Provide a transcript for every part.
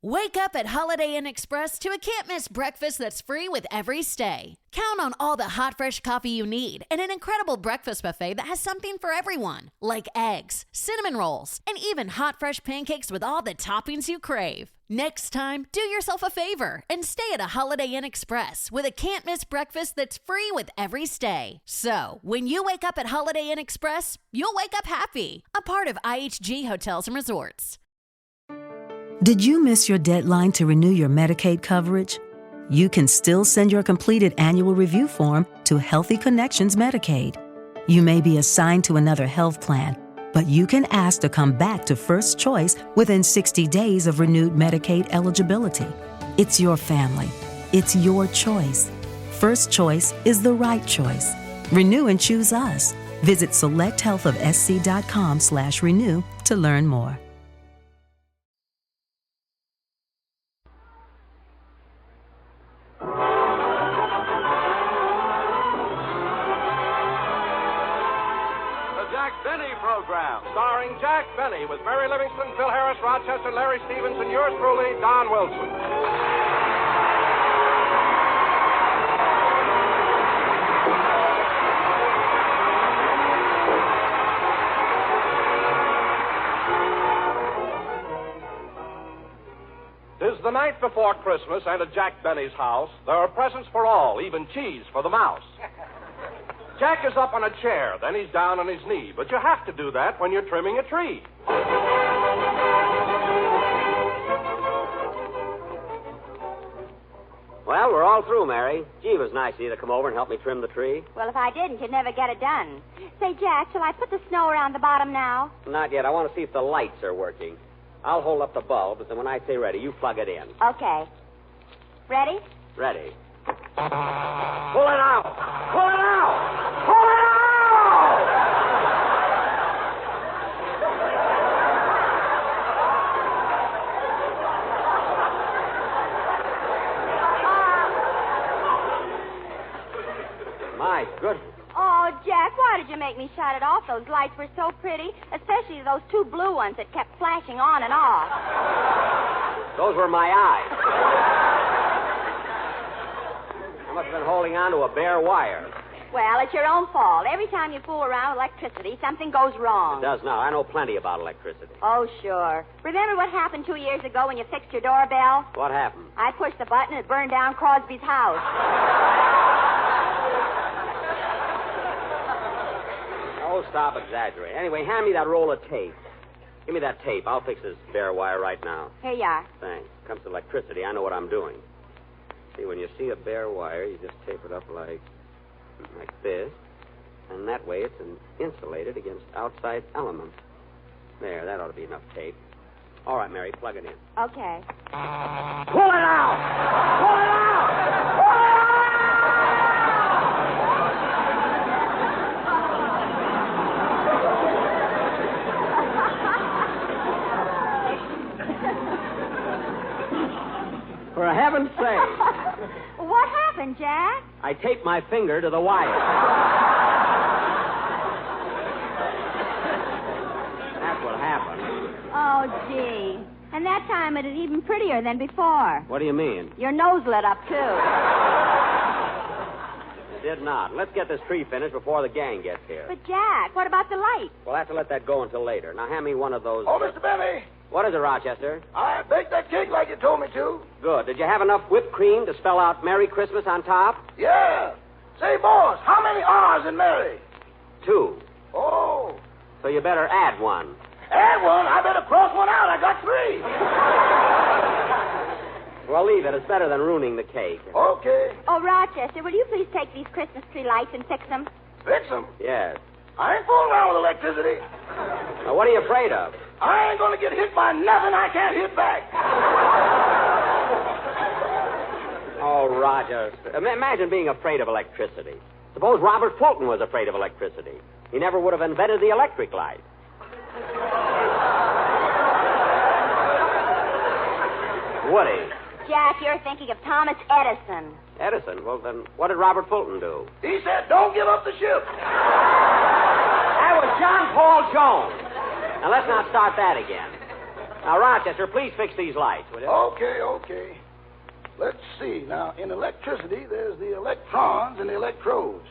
Wake up at Holiday Inn Express to a can't-miss breakfast that's free with every stay. Count on all the hot, fresh coffee you need and an incredible breakfast buffet that has something for everyone, like eggs, cinnamon rolls, and even hot, fresh pancakes with all the toppings you crave. Next time, do yourself a favor and stay at a Holiday Inn Express with a can't-miss breakfast that's free with every stay. So, when you wake up at Holiday Inn Express, you'll wake up happy, a part of IHG Hotels and Resorts. Did you miss your deadline to renew your Medicaid coverage? You can still send your completed annual review form to Healthy Connections Medicaid. You may be assigned to another health plan, but you can ask to come back to First Choice within 60 days of renewed Medicaid eligibility. It's your family. It's your choice. First Choice is the right choice. Renew and choose us. Visit selecthealthofsc.com/renew to learn more. Starring Jack Benny with Mary Livingston, Phil Harris, Rochester, Larry Stevens, and yours truly, Don Wilson. Tis the night before Christmas, and at Jack Benny's house, there are presents for all, even cheese for the mouse. Jack is up on a chair, then he's down on his knee. But you have to do that when you're trimming a tree. Well, we're all through, Mary. Gee, it was nice of you to come over and help me trim the tree. Well, if I didn't, you'd never get it done. Say, Jack, shall I put the snow around the bottom now? Not yet. I want to see if the lights are working. I'll hold up the bulb, but then when I say ready, you plug it in. Okay. Ready? Ready. Pull it out! Pull it out! Pull it out! My goodness. Oh, Jack, why did you make me shut it off? Those lights were so pretty, especially those two blue ones that kept flashing on and off. Those were my eyes. I must have been holding on to a bare wire. Well, it's your own fault. Every time you fool around with electricity, something goes wrong. It does now. I know plenty about electricity. Oh, sure. Remember what happened 2 years ago when you fixed your doorbell? What happened? I pushed the button and it burned down Crosby's house. Oh, stop exaggerating. Anyway, hand me that roll of tape. Give me that tape. I'll fix this bare wire right now. Here you are. Thanks. Comes to electricity, I know what I'm doing. See, when you see a bare wire, you just tape it up like this. And that way it's insulated against outside elements. There, that ought to be enough tape. All right, Mary, plug it in. Okay. Pull it out! Pull it out! Pull it out! For heaven's sake. What happened, Jack? I taped my finger to the wire. That's what happened. Oh, gee. And that time it is even prettier than before. What do you mean? Your nose lit up, too. It did not. Let's get this tree finished before the gang gets here. But, Jack, what about the light? We'll have to let that go until later. Now, hand me one of those... Oh, Mr. Benny, What is it, Rochester? I baked that cake like you told me to. Good. Did you have enough whipped cream to spell out Merry Christmas on top? Yeah. Say, boss, how many R's in Mary? 2. Oh. So you better add one. Add one? I better cross one out. I got 3. Well, leave it. It's better than ruining the cake. Okay. Oh, Rochester, will you please take these Christmas tree lights and fix them? Fix 'em. Yes. I ain't fooling around with electricity. Now, what are you afraid of? I ain't going to get hit by nothing I can't hit back. Oh, Roger. Imagine being afraid of electricity. Suppose Robert Fulton was afraid of electricity. He never would have invented the electric light. Would he? Jack, you're thinking of Thomas Edison. Edison? Well, then, what did Robert Fulton do? He said, don't give up the ship. That was John Paul Jones. Now, let's not start that again. Now, Rochester, please fix these lights, will you? Okay. Let's see. Now, in electricity, there's the electrons and the electrodes.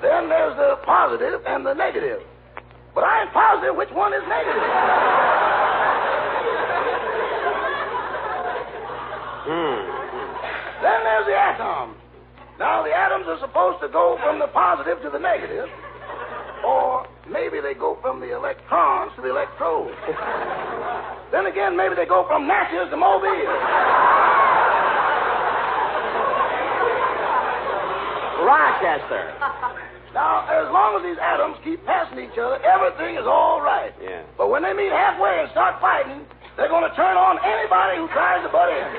Then there's the positive and the negative. But I ain't positive which one is negative. Then there's the atom. Now, the atoms are supposed to go from the positive to the negative, or maybe they go from the electrons to the electrodes. Then again, maybe they go from Natchez to Mobile. Rochester. Now, as long as these atoms keep passing each other, everything is all right. Yeah. But when they meet halfway and start fighting, they're going to turn on anybody who tries to butt in.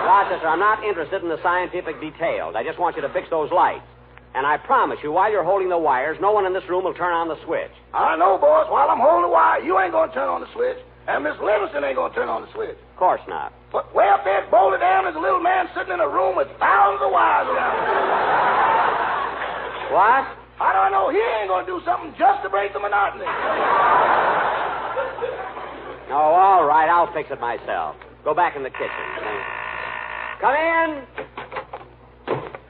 Rochester, I'm not interested in the scientific details. I just want you to fix those lights. And I promise you, while you're holding the wires, no one in this room will turn on the switch. I know, boss. While I'm holding the wire, you ain't going to turn on the switch, and Miss Livingston ain't going to turn on the switch. Of course not. But way up there at Boulder Dam, there's a little man sitting in a room with thousands of wires around him. What? How do I know he ain't going to do something just to break the monotony? Oh, all right. I'll fix it myself. Go back in the kitchen. Come in.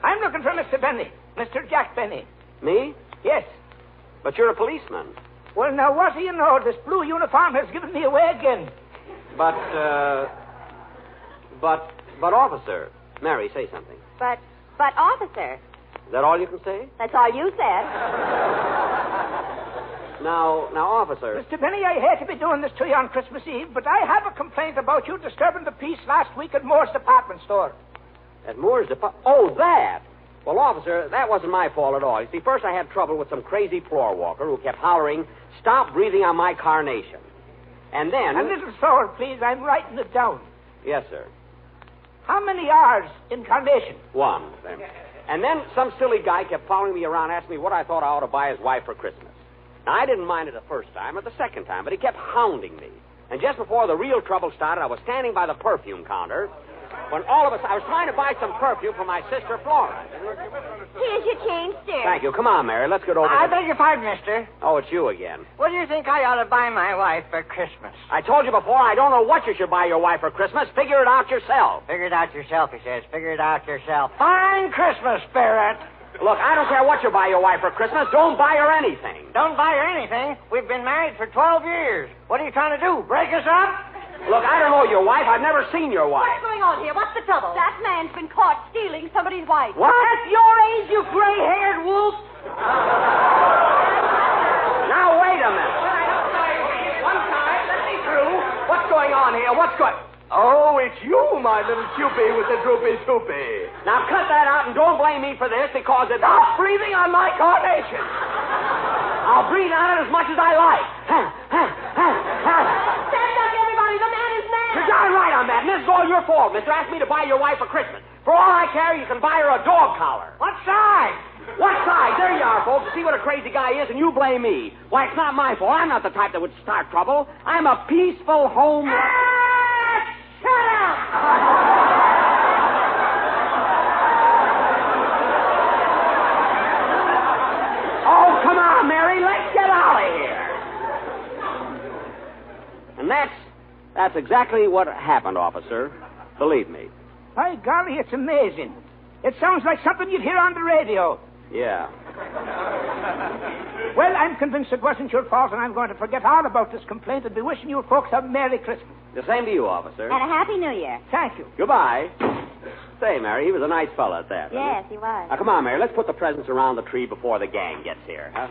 I'm looking for Mr. Benny. Mr. Jack Benny. Me? Yes. But you're a policeman. Well, now, what do you know? This blue uniform has given me away again. But, officer. Mary, say something. But, officer, Is that all you can say? that's all you said. Now, officer. Mr. Benny, I hate to be doing this to you on Christmas Eve, but I have a complaint about you disturbing the peace last week at Moore's department store. At Moore's department. Oh, that. Well, officer, that wasn't my fault at all. You see, first I had trouble with some crazy floor walker who kept hollering, "Stop breathing on my carnation." And then... A little slower, please. I'm writing it down. Yes, sir. How many R's in carnation? One. And then some silly guy kept following me around, asking me what I thought I ought to buy his wife for Christmas. Now, I didn't mind it the first time or the second time, but he kept hounding me. And just before the real trouble started, I was standing by the perfume counter when all of us... I was trying to buy some perfume for my sister, Florence. Here's your change, sir. Thank you. Come on, Mary. Let's get over I there. beg your pardon, mister. Oh, it's you again. What do you think I ought to buy my wife for Christmas? I told you before, I don't know what you should buy your wife for Christmas. Figure it out yourself. Figure it out yourself, he says. Figure it out yourself. Fine Christmas spirit. Look, I don't care what you buy your wife for Christmas. Don't buy her anything. Don't buy her anything. We've been married for 12 years. What are you trying to do? Break us up? Look, I don't know your wife. I've never seen your wife. What's going on here? What's the trouble? That man's been caught stealing somebody's wife. What? At your age, you gray-haired wolf. Now, wait a minute. One time, let me through. What's going on here? Oh, it's you, my little Cupid with the droopy toopy. Now, cut that out and don't blame me for this because it's... Stop breathing on my carnation. I'll breathe on it as much as I like. Stand up, everybody. The man is mad. You're darn right on that, and this is all your fault, mister. Asked me to buy your wife for Christmas. For all I care, you can buy her a dog collar. What size? What size? There you are, folks. See what a crazy guy is, and you blame me. Why, it's not my fault. I'm not the type that would start trouble. I'm a peaceful home... Shut up! Oh, come on, Mary. Let's get out of here. And that's exactly what happened, officer. Believe me. By golly, it's amazing. It sounds like something you'd hear on the radio. Yeah. Well, I'm convinced it wasn't your fault, and I'm going to forget all about this complaint and be wishing you folks a Merry Christmas. The same to you, officer. And a Happy New Year. Thank you. Goodbye. Say, Mary, he was a nice fella at that. Yes, he was. Now, come on, Mary. Let's put the presents around the tree before the gang gets here. Huh?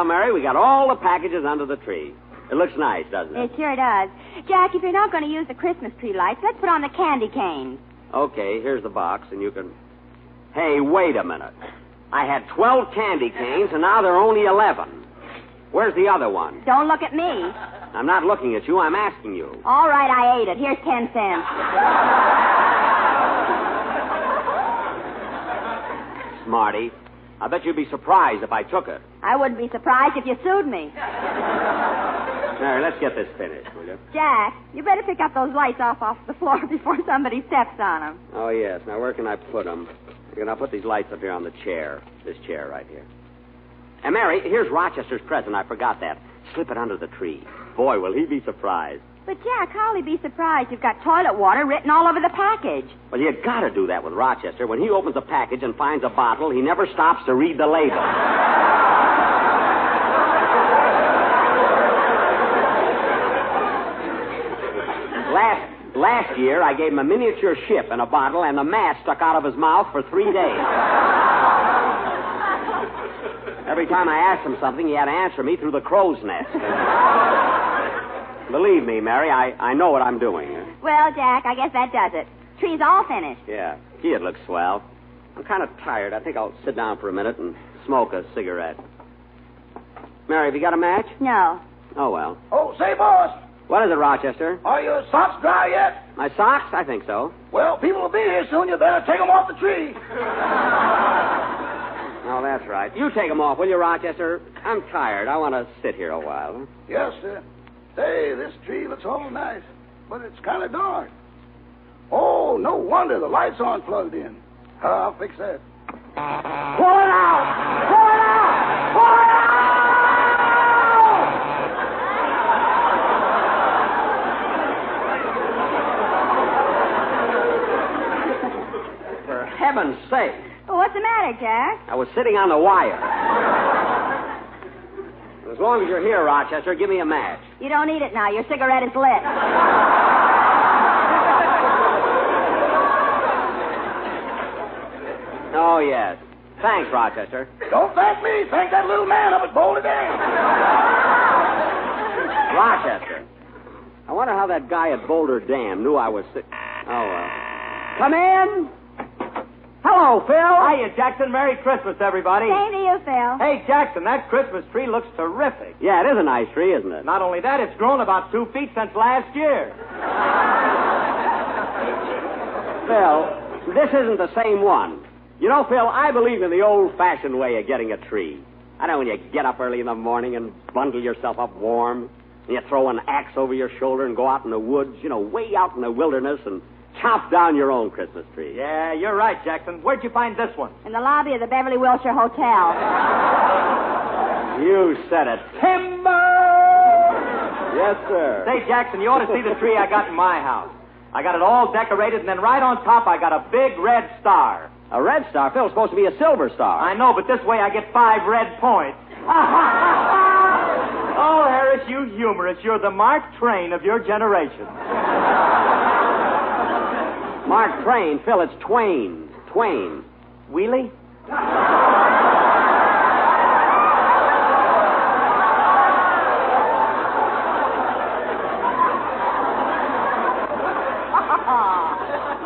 Mary, we got all the packages under the tree. It looks nice, doesn't it? It sure does. Jack, if you're not going to use the Christmas tree lights, let's put on the candy canes. Okay, here's the box, and you can... Hey, wait a minute. I had 12 candy canes, and now there are only 11. Where's the other one? Don't look at me. I'm not looking at you. I'm asking you. All right, I ate it. Here's 10 cents. Smarty. I bet you'd be surprised if I took it. I wouldn't be surprised if you sued me. Mary, let's get this finished, will you? Jack, you better pick up those lights off the floor before somebody steps on them. Oh, yes. Now, where can I put them? I'll put these lights up here on the chair. This chair right here. And, Mary, here's Rochester's present. I forgot that. Slip it under the tree. Boy, will he be surprised. But, Jack, how'll he be surprised you've got toilet water written all over the package? Well, you got to do that with Rochester. When he opens a package and finds a bottle, he never stops to read the label. Last year, I gave him a miniature ship and a bottle, and the match stuck out of his mouth for 3 days. Every time I asked him something, he had to answer me through the crow's nest. Believe me, Mary, I know what I'm doing. Well, Jack, I guess that does it. Tree's all finished. Yeah. Gee, it looks swell. I'm kind of tired. I think I'll sit down for a minute and smoke a cigarette. Mary, have you got a match? No. Oh, well. Oh, say, boss, What is it, Rochester? are your socks dry yet? My socks? I think so. Well, people will be here soon. You better take them off the tree. Oh, that's right. You take them off, will you, Rochester? I'm tired. I want to sit here a while. Yes, sir. Say, this tree looks all nice, but it's kind of dark. Oh, no wonder the lights aren't plugged in. I'll fix that. Pull it out! Pull it out! Pull it out! For heaven's sake. Well, what's the matter, Jack? I was sitting on the wire. As long as you're here, Rochester, give me a match. You don't need it now. Your cigarette is lit. Oh, yes. Thanks, Rochester. Don't thank me. Thank that little man up at Boulder Dam. Rochester. I wonder how that guy at Boulder Dam knew I was sick. Oh, well. Come in. Hello, Phil. Hiya, Jackson. Merry Christmas, everybody. Same to you, Phil. Hey, Jackson, that Christmas tree looks terrific. Yeah, it is a nice tree, isn't it? Not only that, it's grown about 2 feet since last year. Phil, this isn't the same one. You know, Phil, I believe in the old-fashioned way of getting a tree. I know when you get up early in the morning and bundle yourself up warm, and you throw an axe over your shoulder and go out in the woods, way out in the wilderness, and chop down your own Christmas tree. Yeah, you're right, Jackson. Where'd you find this one? In the lobby of the Beverly Wilshire Hotel. You said it. Timber! Yes, sir. Say, Jackson, you ought to see the tree I got in my house. I got it all decorated, and then right on top I got a big red star. A red star? Phil's supposed to be a silver star. I know, but this way I get 5 red points. Oh, Harris, you humorist. You're the Mark Twain of your generation. Mark Twain, Phil, it's Twain. Twain. Wheelie?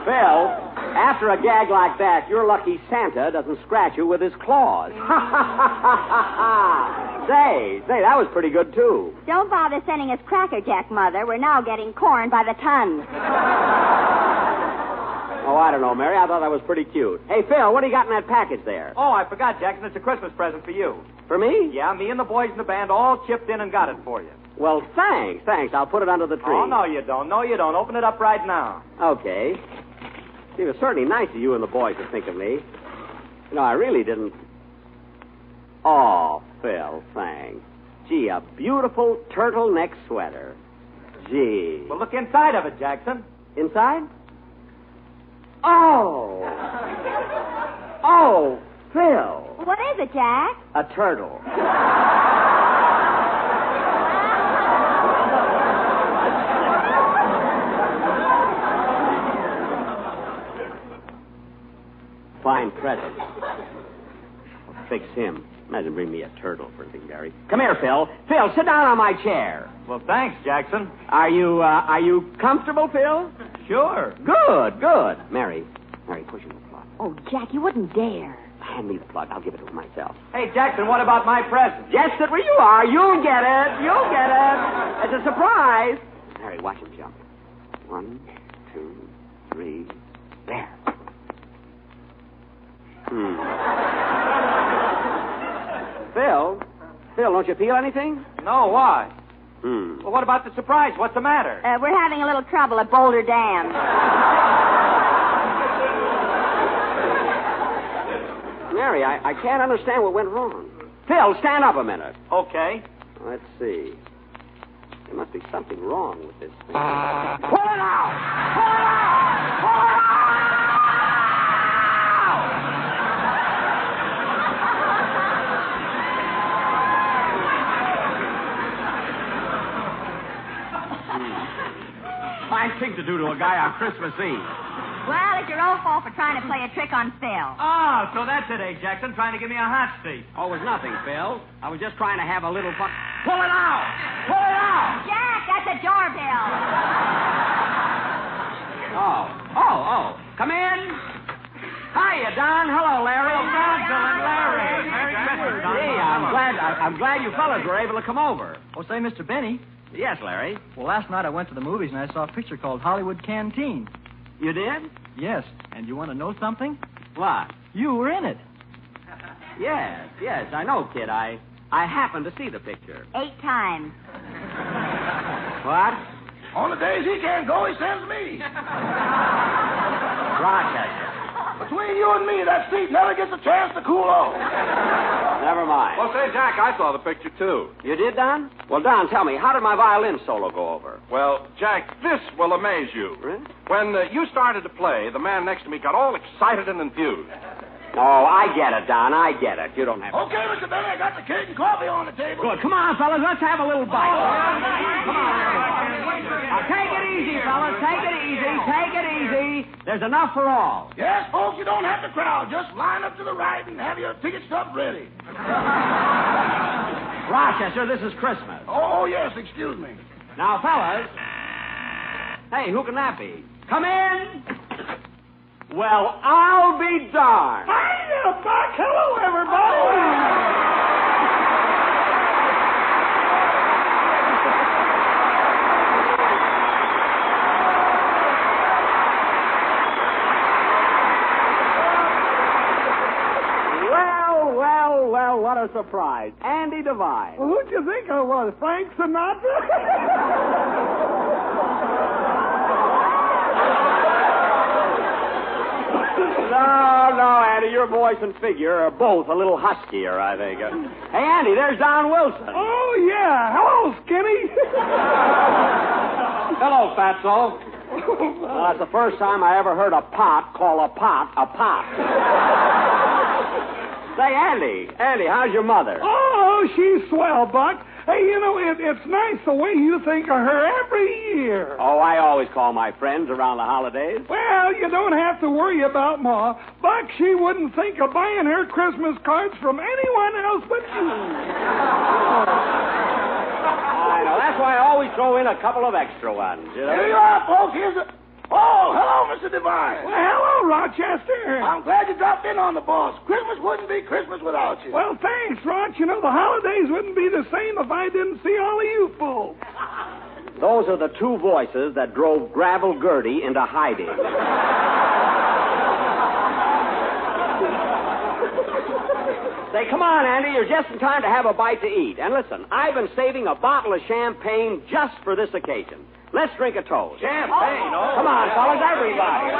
Phil, after a gag like that, you're lucky Santa doesn't scratch you with his claws. Say, that was pretty good, too. Don't bother sending us Cracker Jack, Mother. We're now getting corn by the ton. Oh, I don't know, Mary. I thought that was pretty cute. Hey, Phil, what do you got in that package there? Oh, I forgot, Jackson. It's a Christmas present for you. For me? Yeah, me and the boys in the band all chipped in and got it for you. Well, thanks. I'll put it under the tree. Oh, no, you don't. No, you don't. Open it up right now. Okay. It was certainly nice of you and the boys to think of me. I really didn't... Oh, Phil, thanks. Gee, a beautiful turtleneck sweater. Gee. Well, look inside of it, Jackson. Inside? Oh! Oh, Phil. What is it, Jack? A turtle. Fine present. fix him. Imagine bring me a turtle for anything, Gary. Come here, Phil. Phil, sit down on my chair. Well, thanks, Jackson. Are you comfortable, Phil? Sure. Good. Mary, push him the plug. Oh, Jack, you wouldn't dare. Hand me the plug. I'll give it to him myself. Hey, Jackson, what about my present? Just sit where you are. You'll get it. It's a surprise. Mary, watch him jump. 1, 2, 3. There. Phil, don't you feel anything? No, why? Well, What about the surprise? What's the matter? We're having a little trouble at Boulder Dam. Mary, I can't understand what went wrong. Phil, stand up a minute. Okay. Let's see. There must be something wrong with this thing. Pull it out! Pull it out! Pull it out! Fine thing to do to a guy on Christmas Eve. Well, it's your own fault for trying to play a trick on Phil. Oh, so that's it, eh, Jackson? Trying to give me a hot seat. Oh, it was nothing, Phil. I was just trying to have a little fun. Pull it out! Pull it out! Jack, that's a doorbell. Oh. Come in. Hiya, Don. Hello, Larry. Hello, Don, Phil, and Larry. Merry Christmas, Don. Hey, I'm glad you fellas were able to come over. Oh, say, Mr. Benny. Yes, Larry. Well, last night I went to the movies and I saw a picture called Hollywood Canteen. You did? Yes. And you want to know something? What? You were in it. Yes, I know, kid. I happened to see the picture. 8 times. What? On the days he can't go, he sends me. Rochester. Between you and me, that seat never gets a chance to cool off. Never mind. Well, say, Jack, I saw the picture, too. You did, Don? Well, Don, tell me, how did my violin solo go over? Well, Jack, this will amaze you. Really? When you started to play, the man next to me got all excited and enthused. Oh, I get it, Don. I get it. You don't have to. Okay, Mr. Benny, I got the cake and coffee on the table. Good. Come on, fellas. Let's have a little bite. Come on. Now, take it easy, fellas. Take it easy. There's enough for all. Yes, folks, you don't have to crowd. Just line up to the right and have your ticket stub ready. Rochester, this is Christmas. Oh, yes, excuse me. Now, fellas. Hey, who can that be? Come in. Well, I'll be darned. Hiya, Buck. Hello, everybody. Well, what a surprise. Andy Devine. Well, who'd you think I was, Frank Sinatra? No, Andy, your voice and figure are both a little huskier, I think. Hey, Andy, there's Don Wilson. Oh, yeah. Hello, Skinny. Hello, Fatso. Well, that's the first time I ever heard a pot call a pot a pot. Say, Andy, how's your mother? Oh, she's swell, Buck. Hey, you know, it's nice the way you think of her every year. Oh, I always call my friends around the holidays. Well, you don't have to worry about Ma. Buck, she wouldn't think of buying her Christmas cards from anyone else but you. I know. That's why I always throw in a couple of extra ones, you know? Here you are, folks. Here's a... Oh, hello, Mr. Devine. Well, hello, Rochester. I'm glad you dropped in on the boss. Christmas wouldn't be Christmas without you. Well, thanks, Roch. You know, the holidays wouldn't be the same if I didn't see all of you folks. Those are the two voices that drove Gravel Gertie into hiding. Say, come on, Andy. You're just in time to have a bite to eat. And listen, I've been saving a bottle of champagne just for this occasion. Let's drink a toast. Champagne, Come on, fellas, everybody.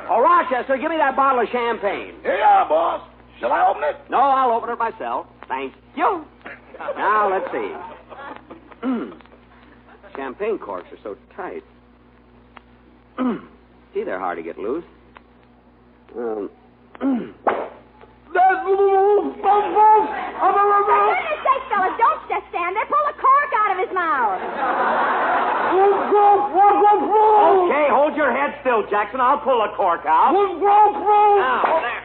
Oh, Rochester, give me that bottle of champagne. Here you are, boss. Shall I open it? No, I'll open it myself. Thank you. Now, let's see. Champagne corks are so tight. Gee, they're hard to get loose. For goodness sake, fellas, don't just stand there. Pull a cork out of his mouth. Okay, hold your head still, Jackson. I'll pull a cork out. Now, there.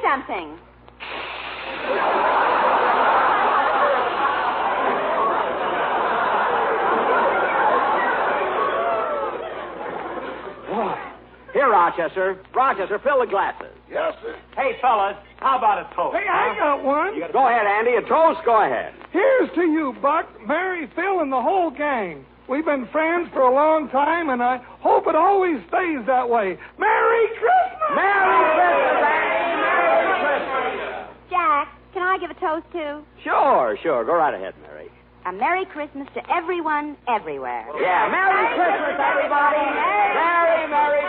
something. Here, Rochester. Rochester, fill the glasses. Yes, sir. Hey, fellas, how about a toast? Hey, I got one. Go ahead, Andy. A toast? Go ahead. Here's to you, Buck, Mary, Phil, and the whole gang. We've been friends for a long time, and I hope it always stays that way. Merry Christmas! Merry Christmas, Andy! Merry Christmas! Jack, can I give a toast, too? Sure. Go right ahead, Mary. A Merry Christmas to everyone, everywhere. Yeah, Merry Christmas, everybody! Merry Christmas!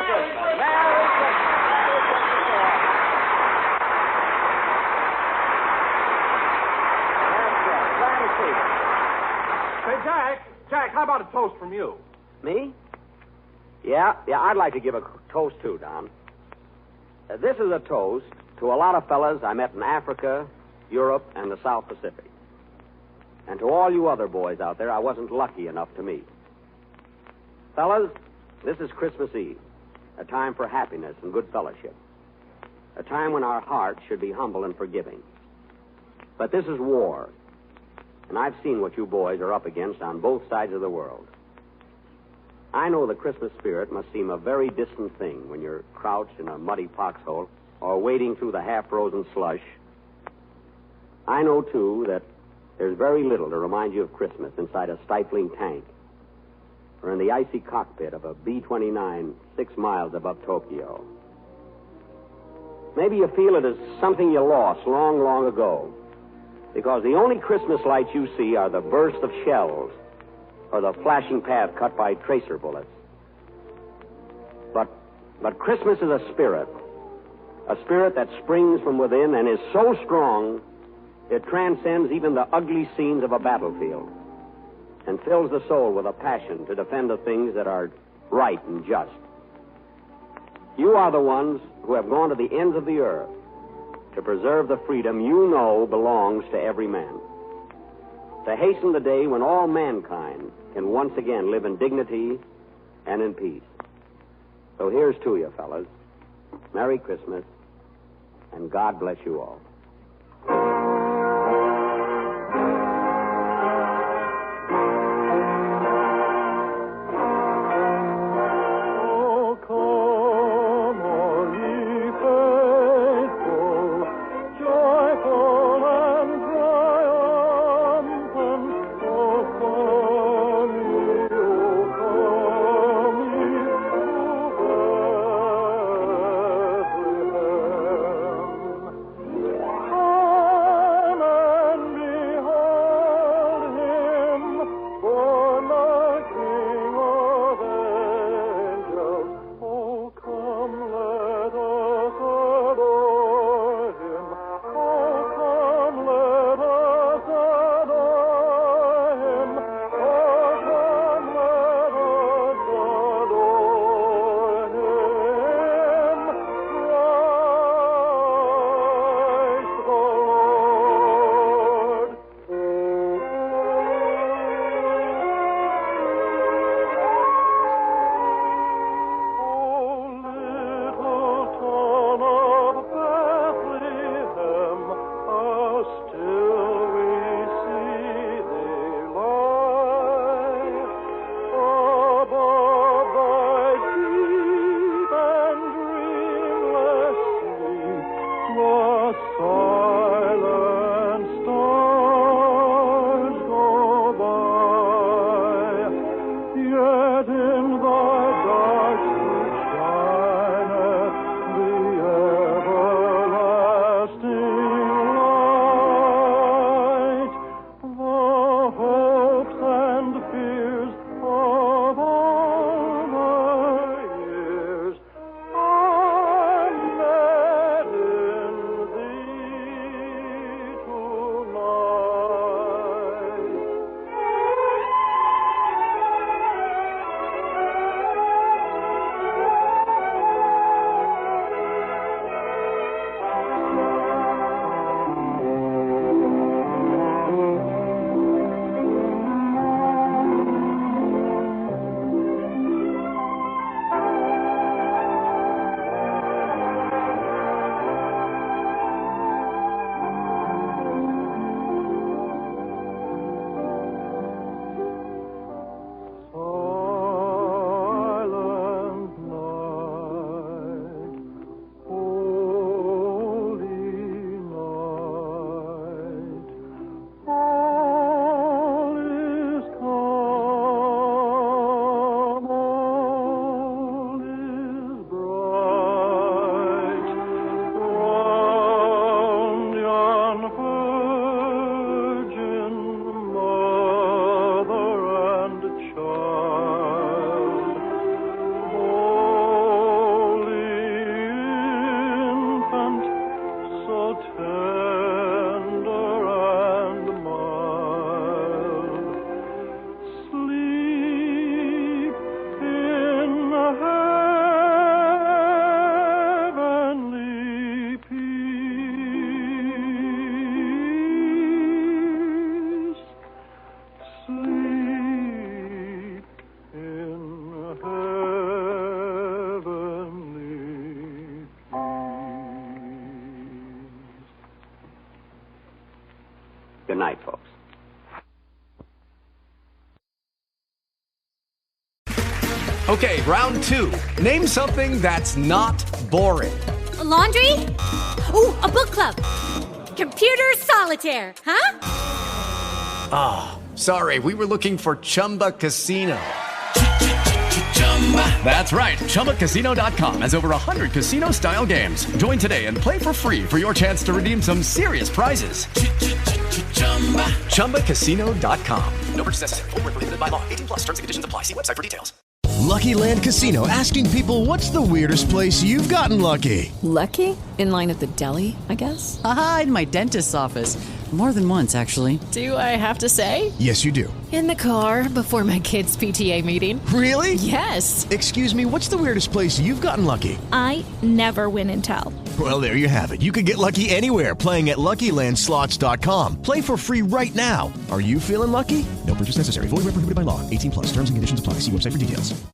Merry Christmas! Say, Jack, how about a toast from you? Me? Yeah, I'd like to give a toast, too, Don. This is a toast to a lot of fellas I met in Africa, Europe, and the South Pacific. And to all you other boys out there I wasn't lucky enough to meet. Fellas, this is Christmas Eve, a time for happiness and good fellowship, a time when our hearts should be humble and forgiving. But this is war, and I've seen what you boys are up against on both sides of the world. I know the Christmas spirit must seem a very distant thing when you're crouched in a muddy foxhole or wading through the half-frozen slush. I know, too, that there's very little to remind you of Christmas inside a stifling tank or in the icy cockpit of a B-29 6 miles above Tokyo. Maybe you feel it as something you lost long, long ago, because the only Christmas lights you see are the burst of shells or the flashing path cut by tracer bullets. But Christmas is a spirit that springs from within and is so strong it transcends even the ugly scenes of a battlefield and fills the soul with a passion to defend the things that are right and just. You are the ones who have gone to the ends of the earth to preserve the freedom you know belongs to every man, to hasten the day when all mankind can once again live in dignity and in peace. So here's to you, fellas. Merry Christmas, and God bless you all. folks. Okay, round two. Name something that's not boring. A laundry? Ooh, a book club. Computer solitaire, huh? Ah, sorry, we were looking for Chumba Casino. That's right, ChumbaCasino.com has over 100 casino-style games. Join today and play for free for your chance to redeem some serious prizes. ChumbaCasino.com. No purchase necessary. Void where prohibited by law. 18+ terms and conditions apply. See website for details. Lucky Land Casino, asking people, what's the weirdest place you've gotten lucky? Lucky? In line at the deli, I guess? Aha, in my dentist's office. More than once, actually. Do I have to say? Yes, you do. In the car before my kids' PTA meeting. Really? Yes. Excuse me, what's the weirdest place you've gotten lucky? I never win and tell. Well, there you have it. You can get lucky anywhere, playing at LuckyLandSlots.com. Play for free right now. Are you feeling lucky? No purchase necessary. Void where prohibited by law. 18+. Terms and conditions apply. See website for details.